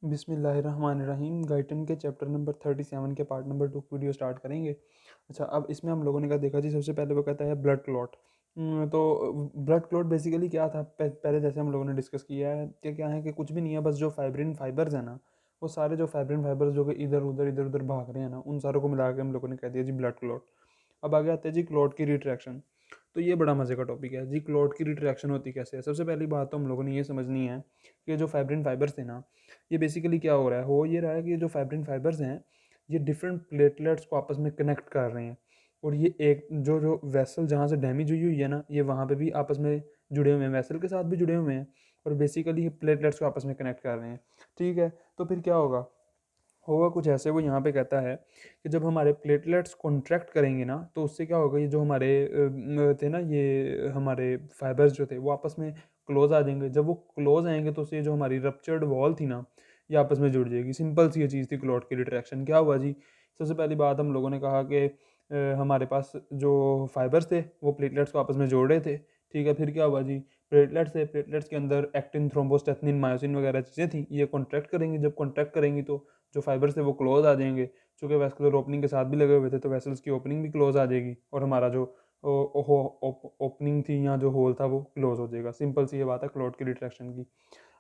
बिस्मिल्लाहिर्रहमानिर्रहीम। गाइटन के chapter number 37 के पार्ट नंबर 2 वीडियो स्टार्ट करेंगे। अच्छा, अब इसमें हम लोगों ने क्या देखा जी, सबसे पहले वो कहता है ब्लड क्लॉट। तो ब्लड क्लॉट बेसिकली क्या था, पहले जैसे हम लोगों ने डिस्कस किया है कि क्या है कि कुछ भी नहीं है, बस जो फाइब्रिन फाइबर्स है ना, वो सारे जो फाइब्रिन फाइबर्स जो कि इधर उधर भाग रहे हैं ना, उन सारों को मिला के हम लोगों ने कह दिया जी ब्लड क्लॉट। अब आगे आते हैं जी क्लॉट की रिट्रैक्शन। तो ये बड़ा मज़े का टॉपिक है जी, क्लॉट की रिट्रैक्शन होती कैसे है। सबसे पहली बात तो हम लोगों ने ये समझनी है कि जो फाइब्रिन फाइबर्स थे ना, ये बेसिकली क्या हो रहा है, हो ये रहा है कि जो फाइब्रिन फाइबर्स हैं, ये डिफरेंट प्लेटलेट्स को आपस में कनेक्ट कर रहे हैं। और ये एक जो जो वेसल जहाँ से डैमेज हुई हुई है ना, ये वहाँ पे भी आपस में जुड़े हुए हैं, वेसल के साथ भी जुड़े हुए हैं, और बेसिकली प्लेटलेट्स को आपस में कनेक्ट कर रहे हैं। ठीक है, तो फिर क्या होगा, होगा कुछ ऐसे। वो यहाँ पे कहता है कि जब हमारे प्लेटलेट्स कॉन्ट्रैक्ट करेंगे ना, तो उससे क्या होगा, ये जो हमारे थे ना, ये हमारे फाइबर्स जो थे वो आपस में क्लोज आ जाएंगे। जब वो क्लोज आएंगे तो उससे जो हमारी रप्चर्ड वॉल थी ना, ये आपस में जुड़ जाएगी। सिंपल सी ये चीज़ थी क्लॉट की रिट्रैक्शन। क्या हुआ जी, सबसे पहली बात हम लोगों ने कहा कि हमारे पास जो फाइबर्स थे वो प्लेटलेट्स को आपस में जोड़ रहे थे। ठीक है, फिर क्या हुआ जी, प्लेटलेट्स के अंदर एक्टिन, थ्रोम्बोस्टैटिन, मायोसिन वगैरह चीज़ें थी, ये कॉन्ट्रैक्ट करेंगी। जब कॉन्ट्रैक्ट करेंगी तो जो फाइबर्स थे वो क्लोज आ जाएंगे। चूँकि वेस्कुलर ओपनिंग के साथ भी लगे हुए थे, तो वेसल्स की ओपनिंग भी क्लोज आ जाएगी, और हमारा जो ओपनिंग थी या जो होल था वो क्लोज हो जाएगा। सिंपल सी ये बात है क्लॉट की रिट्रैक्शन की।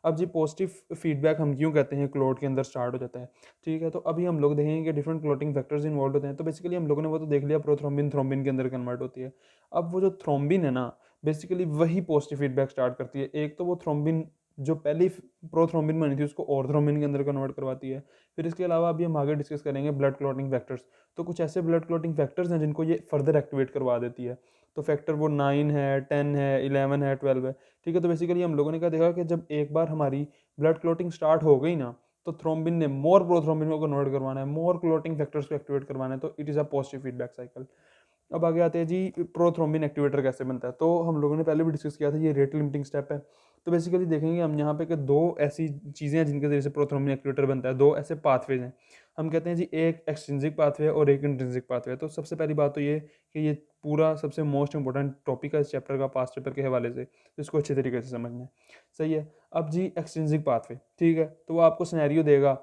अब जी पॉजिटिव फीडबैक हम क्यों कहते हैं क्लॉट के अंदर स्टार्ट हो जाता है। ठीक है, तो अभी हम लोग देखेंगे कि डिफरेंट क्लॉटिंग फैक्टर्स इन्वॉल्व होते हैं। तो बेसिकली हम लोगों ने वो तो देख लिया, प्रोथ्रोम्बिन थ्रोम्बिन के अंदर कन्वर्ट होती है। अब वो जो थ्रोम्बिन है ना, बेसिकली वही पॉजिटिव फीडबैक स्टार्ट करती है। एक तो वो थ्रोम्बिन जो पहली प्रोथ्रोम्बिन बनी थी उसको और थ्रोम्बिन के अंदर कन्वर्ट करवाती है। फिर इसके अलावा अभी हम आगे डिस्कस करेंगे ब्लड क्लॉटिंग फैक्टर्स। तो कुछ ऐसे ब्लड क्लॉटिंग फैक्टर्स हैं जिनको ये फर्दर एक्टिवेट करवा देती है। तो फैक्टर वो 9 है, 10 है, 11 है, 12 है। ठीक है, तो बेसिकली हम लोगों ने क्या देखा कि जब एक बार हमारी ब्लड क्लॉटिंग स्टार्ट हो गई ना, तो थ्रोम्बिन ने मोर प्रोथ्रोम्बिन को कन्वर्ट करवाना है, मोर क्लॉटिंग फैक्टर्स को एक्टिवेट करवाना है। तो it is a positive feedback cycle. अब आगे आते हैं जी प्रोथ्रोम्बिन एक्टिवेटर कैसे बनता है। तो हम लोगों ने पहले भी डिस्कस किया था, ये रेट लिमिटिंग स्टेप है। तो बेसिकली देखेंगे हम यहाँ पे कि दो ऐसी चीज़ें हैं जिनके जरिए से प्रोथ्रोम्बिन एक्टिवेटर बनता है। दो ऐसे पाथवेज हैं, हम कहते हैं जी, एक एक्सट्रिंसिक पाथवे और एक इंट्रिंसिक पाथवे। तो सबसे पहली बात तो ये कि ये पूरा सबसे मोस्ट इंपॉर्टेंट टॉपिक है इस चैप्टर का, पास्ट पेपर के हवाले से, तो इसको अच्छे तरीके से समझना है। सही है। अब जी एक्सट्रिंसिक पाथवे, ठीक है, तो वो आपको सिनेरियो देगा,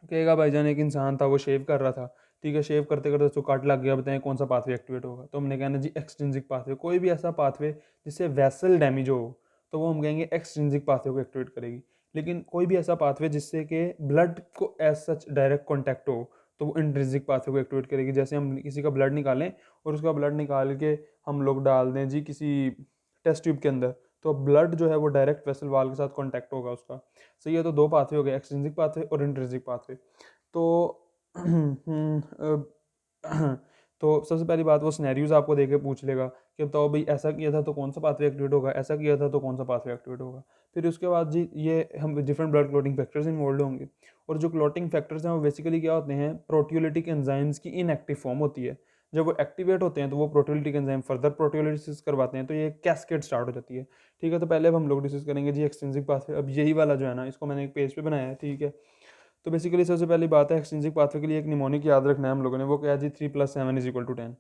कहेगा भाईजान एक इंसान था, वो शेव कर रहा था। ठीक है, शेव करते करते उसको काट लग गया, बताएं कौन सा पाथवे एक्टिवेट होगा। तो हमने कहना जी एक्सट्रिंसिक पाथवे। कोई भी ऐसा पाथवे जिससे वेसल डैमेज हो, तो वो हम कहेंगे एक्सट्रिंसिक पाथवे को एक्टिवेट करेगी। लेकिन कोई भी ऐसा पाथवे जिससे कि ब्लड को एज सच डायरेक्ट कॉन्टैक्ट हो, तो वो इंट्रिंसिक पाथवे को एक्टिवेट करेगी। जैसे हम किसी का ब्लड निकालें और उसका ब्लड निकाल के हम लोग डाल दें जी किसी टेस्ट ट्यूब के अंदर, तो ब्लड जो है वो डायरेक्ट वेसल वाल के साथ कॉन्टैक्ट होगा उसका। सही है, तो दो पाथवे हो गए, एक्सट्रिंसिक पाथवे और इंट्रिंसिक पाथवे। तो तो सबसे पहली बात, वो सिनेरियोज आपको देके पूछ लेगा कि बताओ भाई ऐसा किया था तो कौन सा पाथवे एक्टिवेट होगा, ऐसा किया था तो कौन सा पाथवे एक्टिवेट होगा। फिर उसके बाद जी ये हम different blood clotting factors involve होंगे। और जो क्लॉटिंग फैक्टर्स हैं वो बेसिकली क्या होते हैं, प्रोटियोलिटिक एंजाइम्स की इनएक्टिव फॉर्म होती है। जब वो एक्टिवेट होते हैं तो वो प्रोटियोलिटिक एंजाइम फर्दर प्रोटियोलिसिस करवाते हैं, तो ये कैस्केड स्टार्ट हो जाती है। ठीक है, तो पहले अब हम लोग डिस्कस करेंगे जी एक्सटेंसिव पाथवे। अब यही वाला जो है ना, इसको मैंने एक पेज पे बनाया है। ठीक है, तो बेसिकली सबसे पहली बात है, एक्सटेंसिव पाथवे के लिए एक निमोनिक याद रखना है हम लोगों ने, वो क्या है जी 3+7=10।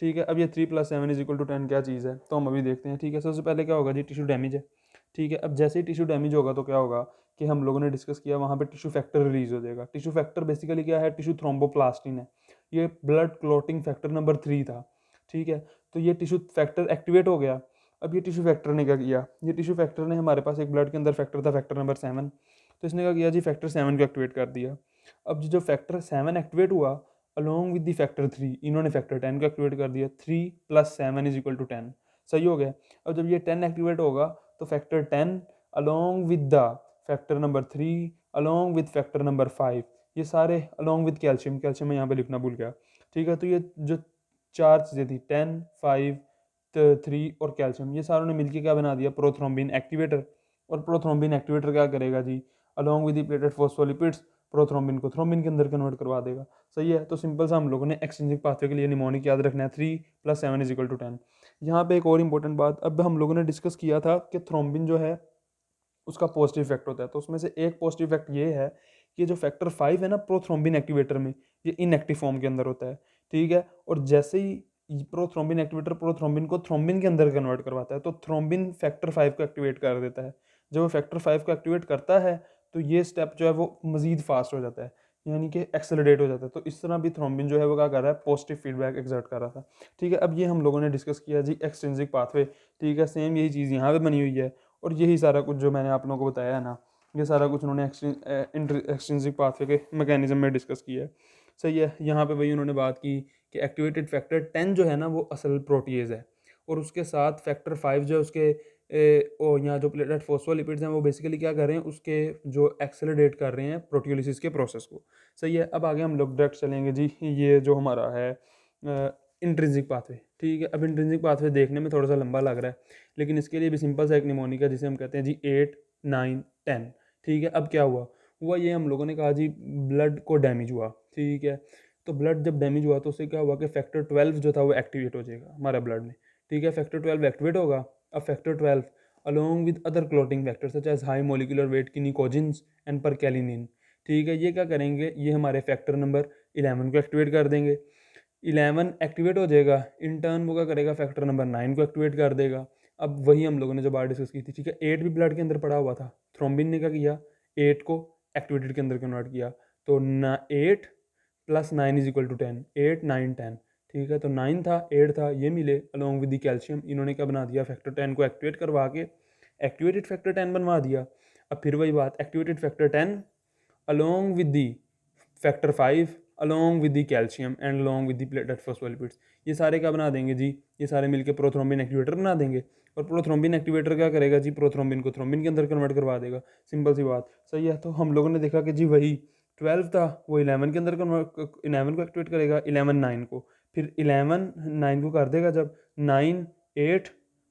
ठीक है, अब ये 3+7=10 क्या चीज़ है, तो हम अभी देखते हैं। ठीक है, सबसे पहले क्या होगा जी, टिश्यू डैमेज है। ठीक है, अब जैसे ही टिश्यू डैमेज होगा तो क्या होगा कि हम लोगों ने डिस्कस किया, वहाँ पे टिश्यू फैक्टर रिलीज हो जाएगा। टिश्यू फैक्टर बेसिकली क्या है, टिश्यू थ्रोम्बोप्लास्टिन है। ये ब्लड क्लॉटिंग फैक्टर नंबर 3 था। ठीक है, तो ये टिश्यू फैक्टर एक्टिवेट हो गया। अब ये टिश्यू फैक्टर ने क्या किया, ये टिश्यू फैक्टर ने, हमारे पास एक ब्लड के अंदर फैक्टर था, फैक्टर नंबर 7। तो इसने क्या किया जी, फैक्टर 7 को एक्टिवेट कर दिया। अब जो फैक्टर 7 एक्टिवेट हुआ अलोंग विद द फैक्टर 3, इन्होंने फैक्टर 10 को एक्टिवेट कर दिया। 3+7=10। सही हो गया। अब जब ये 10 एक्टिवेट होगा तो factor 10 along with the factor number 3 along with factor number 5, ये सारे अलोंग विद कैल्शियम, कैल्शियम मैं यहाँ पे लिखना भूल गया। ठीक है, तो ये जो चार चीज़ें थी, 10, 5, 3 और कैल्शियम, ये सारों ने मिलकर क्या बना दिया, प्रोथ्रोम्बिन एक्टिवेटर। और प्रोथ्रोम्बिन एक्टिवेटर क्या करेगा जी, along with the platelet phospholipids, prothrombin को थ्रोम्बिन के अंदर कन्वर्ट करवा देगा। सही है, तो सिंपल सा हम लोगों ने एक्सचेंजिंग पाथवे के लिए निमोनिक याद रखना है, 3+7=10। यहाँ पे एक और इंपॉर्टेंट बात, अब हम लोगों ने डिस्कस किया था कि थ्रोम्बिन जो है उसका पॉजिटिव इफेक्ट होता है। तो उसमें से एक पॉजिटिव इफेक्ट ये है कि जो फैक्टर 5 है ना प्रोथ्रोम्बिन एक्टिवेटर में, ये इनएक्टिव फॉर्म के अंदर होता है। ठीक है, और जैसे ही प्रोथ्रोम्बिन एक्टिवेटर प्रोथ्रोम्बिन को थ्रोम्बिन के अंदर कन्वर्ट करवाता है, तो थ्रोम्बिन फैक्टर 5 को एक्टिवेट कर देता है। जब वो फैक्टर 5 को एक्टिवेट करता है तो ये स्टेप जो है वो मज़ीद फास्ट हो जाता है, यानी कि एक्सेलरेट हो जाता है। तो इस तरह भी थ्रोम्बिन जो है वो क्या कर रहा है, पॉजिटिव फीडबैक एक्सर्ट कर रहा था। ठीक है, अब ये हम लोगों ने डिस्कस किया जी एक्सट्रिंसिक पाथवे। ठीक है, सेम यही चीज़ यहाँ पे बनी हुई है, और यही सारा कुछ जो मैंने आप लोगों को बताया है ना, ये सारा कुछ उन्होंने एक्सट्रिंसिक पाथवे के मैकेनिज्म में डिस्कस किया है। सही है, यहाँ पे वही उन्होंने बात की कि एक्टिवेटेड फैक्टर 10 जो है ना वो असल प्रोटीएज है, और उसके साथ फैक्टर 5 जो है उसके यहाँ जो प्लेटलेट फोस्फोलिपिड्स हैं वो बेसिकली क्या कर रहे हैं, उसके जो एक्सेलरेट कर रहे हैं प्रोटियोलिसिस के प्रोसेस को। सही है, अब आगे हम लोग डायरेक्ट चलेंगे जी, ये जो हमारा है इंट्रिंसिक पाथवे। ठीक है, अब इंट्रिंसिक पाथवे देखने में थोड़ा सा लंबा लग रहा है, लेकिन इसके लिए भी सिंपल सा एक निमोनिक है जिसे हम कहते हैं जी 8, 9, 10। ठीक है, अब क्या हुआ ये हम लोगों ने कहा जी ब्लड को डैमेज हुआ। ठीक है, तो ब्लड जब डैमेज हुआ तो उससे क्या हुआ कि फैक्टर 12 जो था वो एक्टिवेट हो जाएगा हमारा ब्लड में। ठीक है, फैक्टर 12 एक्टिवेट होगा। अब factor 12 along with other clotting factors such as high molecular weight kininogens and prekallikrein. ठीक है, ये क्या करेंगे, ये हमारे फैक्टर नंबर 11 को एक्टिवेट कर देंगे। 11 एक्टिवेट हो जाएगा, इन टर्न वो क्या करेगा, फैक्टर नंबर 9 को एक्टिवेट कर देगा। अब वही हम लोगों ने जो बात डिस्कस की थी, ठीक है, 8 भी ब्लड के अंदर पड़ा हुआ था, थ्रोम्बिन ने क्या किया, 8 को एक्टिवेटेड के अंदर कन्वर्ट किया। तो ना 8 + 9 इज इक्वल टू 10, 8, 9, 10। ठीक है, तो 9 था, 8 था, ये मिले अलॉन्ग विद द कैल्शियम, इन्होंने क्या बना दिया, फैक्टर 10 को एक्टिवेट करवा के एक्टिवेटेड फैक्टर 10 बनवा दिया। अब फिर वही बात, activated factor 10 along with the factor 5 along with the calcium and along with the platelet phospholipids, ये सारे क्या बना देंगे जी, ये सारे मिलकर प्रोथ्रोम्बिन एक्टिवेटर बना देंगे। और प्रोथ्रोम्बिन एक्टिवेटर क्या करेगा जी, प्रोथ्रोम्बिन को थ्रोम्बिन के अंदर कन्वर्ट करवा देगा। सिंपल सी बात। सही है, तो हम लोगों ने देखा कि जी वही 12 था वो 11 के अंदर 11 को एक्टिवेट करेगा, 11 9 को, फिर 11 9 को कर देगा, जब 9 8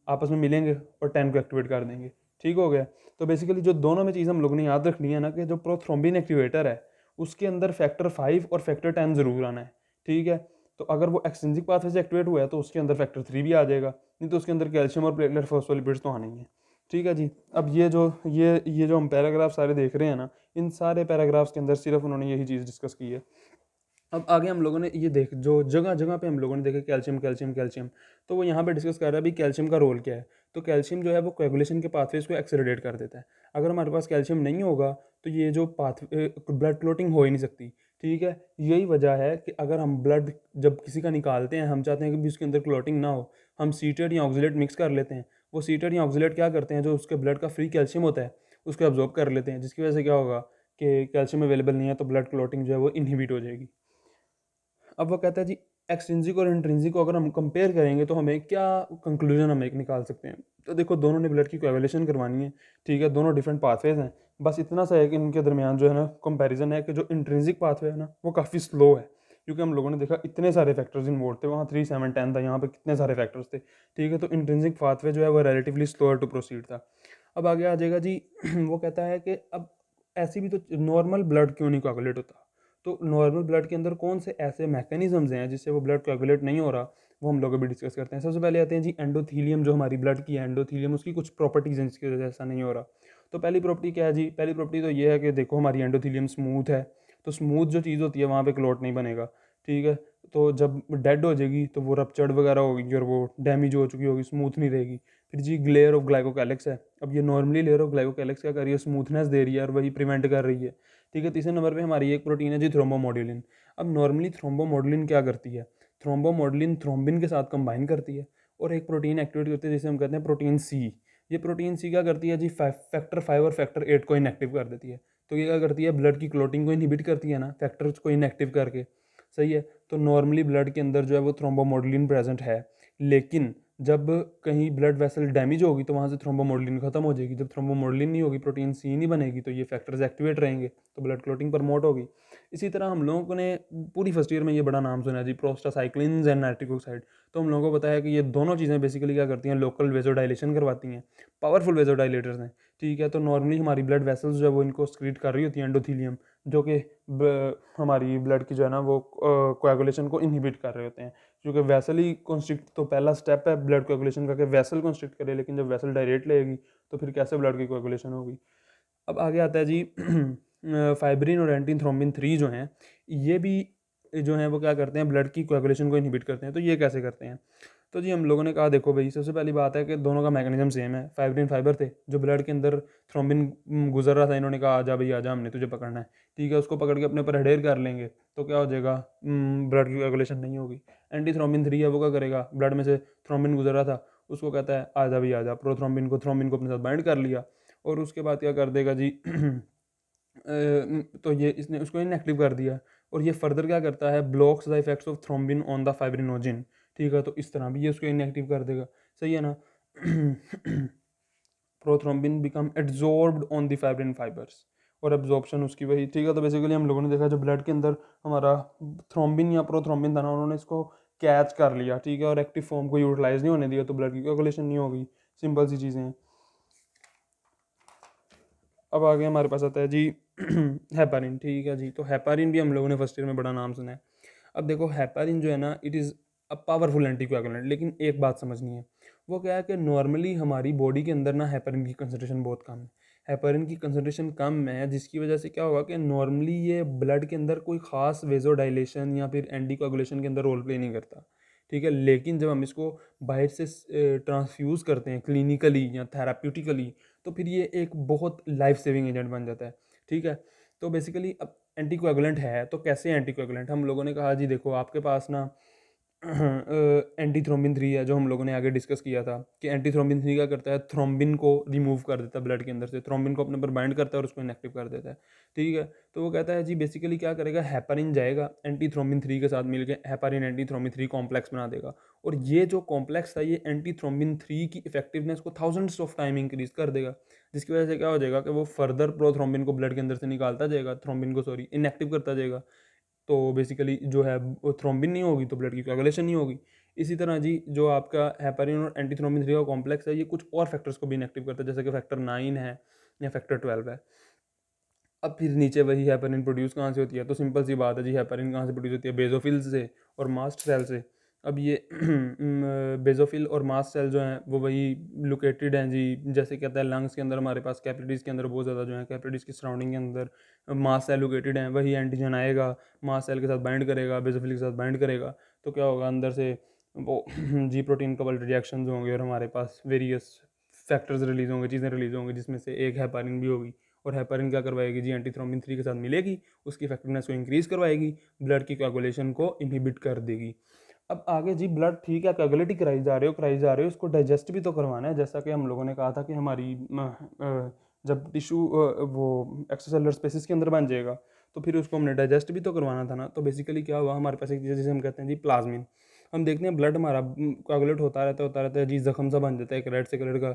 आपस में मिलेंगे और 10 को एक्टिवेट कर देंगे। ठीक हो गया। तो बेसिकली जो दोनों में चीज़ हम लोगों ने याद रखनी है ना, कि जो प्रोथ्रोम्बिन एक्टिवेटर है उसके अंदर फैक्टर 5 और फैक्टर 10 ज़रूर आना है। ठीक है, तो अगर वो एक्सट्रिंसिक पाथवे से एक्टिवेट हुआ है तो उसके अंदर फैक्टर 3 भी आ जाएगा, नहीं तो उसके अंदर कैल्शियम और प्लेटलेट फॉस्फोलिपिड्स तो आने ही है। ठीक है जी, अब ये जो हम पैराग्राफ सारे देख रहे हैं ना, इन सारे पैराग्राफ्स के अंदर सिर्फ उन्होंने यही चीज़ डिस्कस की है। अब आगे हम लोगों ने ये देख, जो जगह जगह पे हम लोगों ने देखा कैल्शियम कैल्शियम कैल्शियम, तो वो यहाँ पे डिस्कस कर रहा है भी कैल्शियम का रोल क्या है। तो कैल्शियम जो है वो कोएगुलेशन के पाथवेज को एक्सेलरेट कर देता है। अगर हमारे पास कैल्शियम नहीं होगा तो ये जो पाथवे ब्लड क्लोटिंग हो ही नहीं सकती। ठीक है, यही वजह है कि अगर हम ब्लड जब किसी का निकालते हैं, हम चाहते हैं कि भी उसके अंदर क्लोटिंग ना हो, हम सीटेट या ऑक्सिलेट मिक्स कर लेते हैं। वो सीटेट या ऑक्सिलेट क्या करते हैं, जो उसके ब्लड का फ्री कैल्शियम होता है उसको एब्जॉर्ब कर लेते हैं, जिसकी वजह से क्या होगा कि कैल्शियम अवेलेबल नहीं है तो ब्लड क्लोटिंग जो है वो इनहिबिट हो जाएगी। अब वो कहता है जी एक्सट्रिंसिक और इंट्रिंसिक को अगर हम कंपेयर करेंगे तो हमें क्या कंक्लूजन हम एक निकाल सकते हैं। तो देखो, दोनों ने ब्लड की कोएगुलेशन करवानी है। ठीक है, दोनों डिफरेंट पाथवेज हैं, बस इतना सा है कि इनके दरमियान जो है ना कंपैरिजन है कि जो इंट्रिंसिक पाथवे है ना वो काफ़ी स्लो है, क्योंकि हम लोगों ने देखा इतने सारे फैक्टर्स इन्वॉल्व थे, वहाँ 3 7 10 था, यहाँ पे कितने सारे फैक्टर्स थे। ठीक है, तो इंट्रिंसिक पाथवे जो है वो रिलेटिवली स्लोअर टू प्रोसीड था। अब आगे आ जाएगा जी वो कहता है कि अब ऐसी भी तो नॉर्मल ब्लड क्यों नहीं कोagulate होता। तो नॉर्मल ब्लड के अंदर कौन से ऐसे मैकेनिज्म्स हैं जिससे वो ब्लड कोagulate नहीं हो रहा, वो हम लोग अभी डिस्कस करते हैं। सबसे पहले आते हैं जी एंडोथीलियम, जो हमारी ब्लड की एंडोथीलियम, उसकी कुछ प्रॉपर्टीज़ हैं जिसकी वजह से ऐसा नहीं हो रहा। तो पहली प्रॉपर्टी क्या है जी, पहली प्रॉपर्टी तो ये है कि देखो हमारी एंडोथीलियम स्मूथ है, तो स्मूथ जो चीज़ होती है वहाँ पे क्लॉट नहीं बनेगा। ठीक है, तो जब डेड हो जाएगी तो वो रप्चर्ड वगैरह होगी और वो डैमेज हो चुकी होगी, स्मूथ नहीं रहेगी। फिर जी लेयर ऑफ ग्लाइकोकैलिक्स है, अब ये नॉर्मली लेयर ऑफ ग्लाइकोकैलिक्स क्या कर रही है, स्मूथनेस दे रही है और वही प्रिवेंट कर रही है। ठीक है, तीसरे नंबर पे हमारी एक प्रोटीन है जी थ्रोम्बोमोडुलिन। अब नॉर्मली थ्रोम्बोमोडुलिन क्या करती है, थ्रोम्बोमोडुलिन थ्रोम्बिन के साथ कंबाइन करती है और एक प्रोटीन एक्टिवेट करती है जिसे हम कहते हैं प्रोटीन सी। ये प्रोटीन सी क्या करती है जी, फैक्टर 5 और फैक्टर 8 को इनएक्टिव कर देती है। तो ये क्या करती है, ब्लड की क्लोटिंग को इनहिबिट करती है ना, फैक्टर्स को इनएक्टिव करके। सही है, तो नॉर्मली ब्लड के अंदर जो है वो थ्रोम्बोमोडुलिन प्रेजेंट है, लेकिन जब कहीं ब्लड वेसल डैमेज होगी तो वहाँ से थ्रोम्बोमोडुलिन खत्म हो जाएगी। जब थ्रोम्बोमोडुलिन नहीं होगी, प्रोटीन सी नहीं बनेगी, तो ये फैक्टर्स एक्टिवेट रहेंगे, तो ब्लड क्लोटिंग प्रमोट होगी। इसी तरह हम लोगों ने पूरी फर्स्ट ईयर में ये बड़ा नाम सुना है जी, प्रोस्टासाइक्लिन्स एंड नाइट्रिक ऑक्साइड। तो हम लोगों को पता है कि ये दोनों चीज़ें बेसिकली क्या करती हैं, लोकल वेजोडाइलेशन करवाती हैं, पावरफुल वेजोडाइलेटर्स हैं। ठीक है, तो नॉर्मली हमारी ब्लड वेसल्स जो है वो इनको स्क्रीट कर रही होती हैं, एंडोथीलियम, जो कि हमारी ब्लड की जो है ना वो कोएगुलेशन को इनहिबिट कर रहे होते हैं। क्योंकि वैसल ही कॉन्स्ट्रिक्ट, तो पहला स्टेप है ब्लड कोएगुलेशन का कि वैसल कॉन्स्ट्रिक्ट करे, लेकिन जब वैसल डायरेक्ट लेगी तो फिर कैसे ब्लड की कोएगुलेशन होगी। अब आगे आता है जी फाइब्रिन और एंटीन थ्रोम्बिन 3 जो हैं, ये भी जो हैं वो क्या करते हैं, ब्लड की कोएगुलेशन को इनहिबिट करते हैं। तो ये कैसे करते हैं, तो जी हम लोगों ने कहा देखो भाई, सबसे पहली बात है कि दोनों का मैकेनिज्म सेम है, फाइब्रिन फाइबर थे जो ब्लड के अंदर थ्रोम्बिन गुजर रहा था, इन्होंने कहा आजा भाई आजा, हमने तुझे पकड़ना है, ठीक है, उसको पकड़ के अपने पर हेडेर कर लेंगे तो क्या हो जाएगा, ब्लड की कोagulation नहीं होगी। एंटी थ्रोम्बिन 3 है, वो क्या करेगा, ब्लड में से थ्रोम्बिन गुजर रहा था उसको कहता है आजा भाई आजा, थ्रोम्बिन को अपने साथ बाइंड कर लिया, और उसके बाद क्या कर देगा जी तो ये इसने उसको इनएक्टिव कर दिया, और ये फर्दर क्या करता है, blocks the effects of thrombin on the fibrinogen, ठीक है, तो इस तरह भी ये उसको इनएक्टिव कर देगा, सही है ना। Prothrombin become adsorbed on the fibrin fibres, और एब्जॉर्प्शन उसकी वही, ठीक है। तो बेसिकली हम लोगों ने देखा जो ब्लड के अंदर हमारा थ्रोम्बिन या प्रोथ्रोम्बिन था ना, उन्होंने इसको कैच कर लिया, ठीक है, और एक्टिव फॉर्म को यूटिलाइज नहीं होने दिया, तो ब्लड की कोagulation नहीं होगी, सिंपल सी चीज़ें हैं। अब आगे हमारे पास आता है जी हेपारिन, ठीक है जी। तो हेपारिन भी हम लोगों ने फर्स्ट ईयर में बड़ा नाम सुना है। अब देखो हेपारिन जो है ना, it is a powerful anticoagulant, लेकिन एक बात समझनी है, वो क्या है कि नॉर्मली हमारी बॉडी के अंदर ना हेपारिन की कंसनट्रेशन बहुत कम है। हेपारिन की कंसनट्रेशन कम है, जिसकी वजह से क्या होगा कि नॉर्मली ये ब्लड के अंदर कोई खास वेजोडाइलेशन या फिर एंटीकोएगुलेशन के अंदर रोल प्ले नहीं करता, ठीक है। लेकिन जब हम इसको बाहर से ट्रांसफ्यूज़ करते हैं क्लिनिकली या थेराप्यूटिकली, तो फिर ये एक बहुत लाइफ सेविंग एजेंट बन जाता है, ठीक है। तो बेसिकली अब एंटीकोएगुलेंट है तो कैसे एंटीकोएगुलेंट, हम लोगों ने कहा जी देखो आपके पास ना एंटी थ्रोम्बिन 3 है, जो हम लोगों ने आगे डिस्कस किया था कि एंटी थ्रोम्बिन 3 क्या करता है, थ्रोम्बिन को रिमूव कर देता है ब्लड के अंदर से, थ्रोम्बिन को अपने पर बाइंड करता है और उसको इनएक्टिव कर देता है, ठीक है। तो वो कहता है जी बेसिकली क्या करेगा, हेपारिन जाएगा एंटी थ्रोम्बिन 3 के साथ मिलकर हेपारिन एंटी थ्रोम्बिन 3 कॉम्प्लेक्स बना देगा, और ये जो कॉम्प्लेक्स था ये एंटी थ्रोम्बिन 3 की इफेक्टिवनेस को थाउजेंड्स ऑफ टाइम इंक्रीज कर देगा, जिसकी वजह से क्या हो जाएगा कि वो फर्दर प्रोथ्रोम्बिन को ब्लड के अंदर से निकालता जाएगा, थ्रोम्बिन को सॉरी इनएक्टिव करता जाएगा। तो बेसिकली जो है वो थ्रोम्बिन नहीं होगी तो ब्लड की कोagulation नहीं होगी। इसी तरह जी जो आपका हेपारिन और एंटी थ्रोम्बिन 3 का कॉम्प्लेक्स है, ये कुछ और फैक्टर्स को भी इनएक्टिव करता है, जैसे कि फैक्टर 9 है या फैक्टर 12 है। अब फिर नीचे वही हेपारिन प्रोड्यूस कहाँ से होती है, तो सिंपल सी बात है जी, हेपारिन कहाँ से प्रोड्यूस होती है, बेजोफिल से और मास्ट सेल से। अब ये बेजोफिल और मास्ट सेल जो हैं वो वही लोकेटेड हैं जी, जैसे कहता है लंग्स के अंदर हमारे पास कैपिलरीज के अंदर बहुत ज़्यादा जो है कैपिलरीज की सराउंडिंग के अंदर मास्ट सेल लोकेटेड हैं, वही एंटीजन आएगा मास्ट सेल के साथ बाइंड करेगा, बेजोफिल के साथ बाइंड करेगा, तो क्या होगा अंदर से वो जी प्रोटीन कपल्ड रिएक्शंस होंगे और हमारे पास वेरियस फैक्टर्स रिलीज होंगे, चीज़ें रिलीज होंगी, जिसमें से एक हेपारिन भी होगी, और हेपारिन क्या करवाएगी जी, एंटी थ्रोम्बिन 3 के साथ मिलेगी, उसकी इफेक्टिवनेस को इंक्रीज करवाएगी, ब्लड की कोagulation को इनहिबिट कर देगी। अब आगे जी ब्लड ठीक है कोagulate ही कराई जा रहे हो उसको डाइजेस्ट भी तो करवाना है, जैसा कि हम लोगों ने कहा था कि हमारी जब टिश्यू वो एक्स्ट्रासेलुलर स्पेसिस के अंदर बन जाएगा तो फिर उसको हमने डाइजेस्ट भी तो करवाना था ना। तो बेसिकली क्या हुआ, हमारे पास एक चीज़ जिसे हम कहते हैं जी प्लाज्मिन। हम देखते हैं ब्लड हमारा कोagulate होता रहता है जी, जख्म सा बन जाता है एक रेड से कलर का,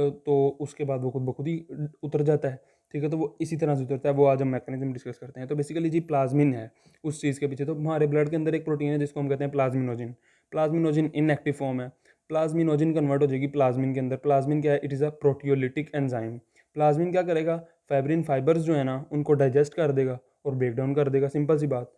तो उसके बाद वो खुद ब खुद ही उतर जाता है, ठीक है। तो वो इसी तरह से उतरता है, वो आज हम मैकेनिज्म डिस्कस करते हैं। तो बेसिकली जी प्लाज्मिन है उस चीज़ के पीछे। तो हमारे ब्लड के अंदर एक प्रोटीन है जिसको हम कहते हैं प्लाज्मिनोजिन। प्लाज्मिनोजिन इनएक्टिव फॉर्म है, प्लाज्मिनोजिन कन्वर्ट हो जाएगी प्लाज्मिन के अंदर। प्लाज्मिन क्या है, it is a proteolytic enzyme. Plasmin क्या करेगा, फाइब्रिन फाइबर्स जो है ना उनको डाइजेस्ट कर देगा और ब्रेक डाउन कर देगा, सिंपल सी बात।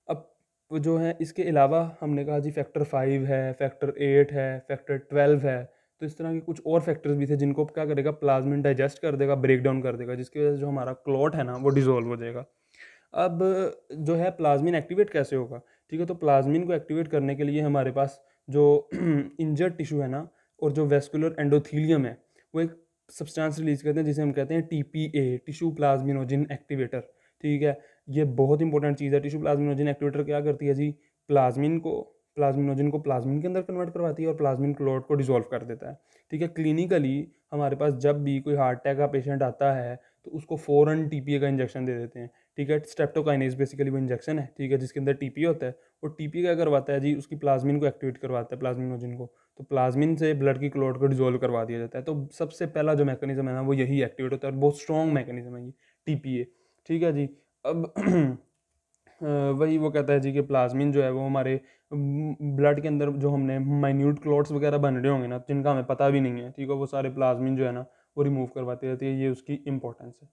अब वो जो है इसके अलावा हमने कहा जी फैक्टर 5 है, फैक्टर 8 है, फैक्टर 12 है, तो इस तरह के कुछ और फैक्टर्स भी थे जिनको क्या करेगा, प्लाज्मिन डाइजेस्ट कर देगा, ब्रेक डाउन कर देगा, जिसकी वजह से जो हमारा क्लॉट है ना वो डिजोल्व हो जाएगा। अब जो है प्लाज्मिन एक्टिवेट कैसे होगा, ठीक है। तो प्लाज्मिन को एक्टिवेट करने के लिए हमारे पास जो इंजर्ड टिश्यू है ना और जो वेस्कुलर एंडोथीलियम है, वो एक सब्सटेंस रिलीज करते हैं जिसे हम कहते हैं टीपीए, टिश्यू प्लाज्मिनोजिन एक्टिवेटर, ठीक है। ये बहुत इंपॉर्टेंट चीज़ है। टिश्यू प्लाज्मिनोजिन एक्टिवेटर क्या करती है जी, प्लाज्मिनोजिन को प्लाज्मिन के अंदर कन्वर्ट करवाती है और प्लाज्मिन क्लॉट को डिसॉल्व कर देता है, ठीक है। क्लिनिकली हमारे पास जब भी कोई हार्ट अटैक का पेशेंट आता है तो उसको फ़ौरन टीपीए का इंजेक्शन दे देते हैं, ठीक है। स्ट्रेप्टोकाइनेज बेसिकली वो इंजेक्शन है, ठीक है, जिसके अंदर टीपीए होता है। और टीपीए क्या करवाता है जी, उसकी प्लाज्मिन को एक्टिवेट करवाता है, प्लाज्मिनोजिन को। तो प्लाज्मिन से ब्लड की क्लॉट को डिसॉल्व करवा दिया जाता है। तो सबसे पहला जो मैकेनिज्म है ना वो यही एक्टिवेट होता है, और बहुत स्ट्रॉन्ग मैकेनिज्म है ये टीपीए, ठीक है जी। अब वही वो कहता है जी कि प्लाज्मिन जो है वो हमारे ब्लड के अंदर जो हमने माइन्यूट क्लॉट्स वगैरह बन रहे होंगे ना जिनका हमें पता भी नहीं है, ठीक है, वो सारे प्लाज्मिन जो है ना वो रिमूव करवाती रहती है, ये उसकी इंपॉर्टेंस है।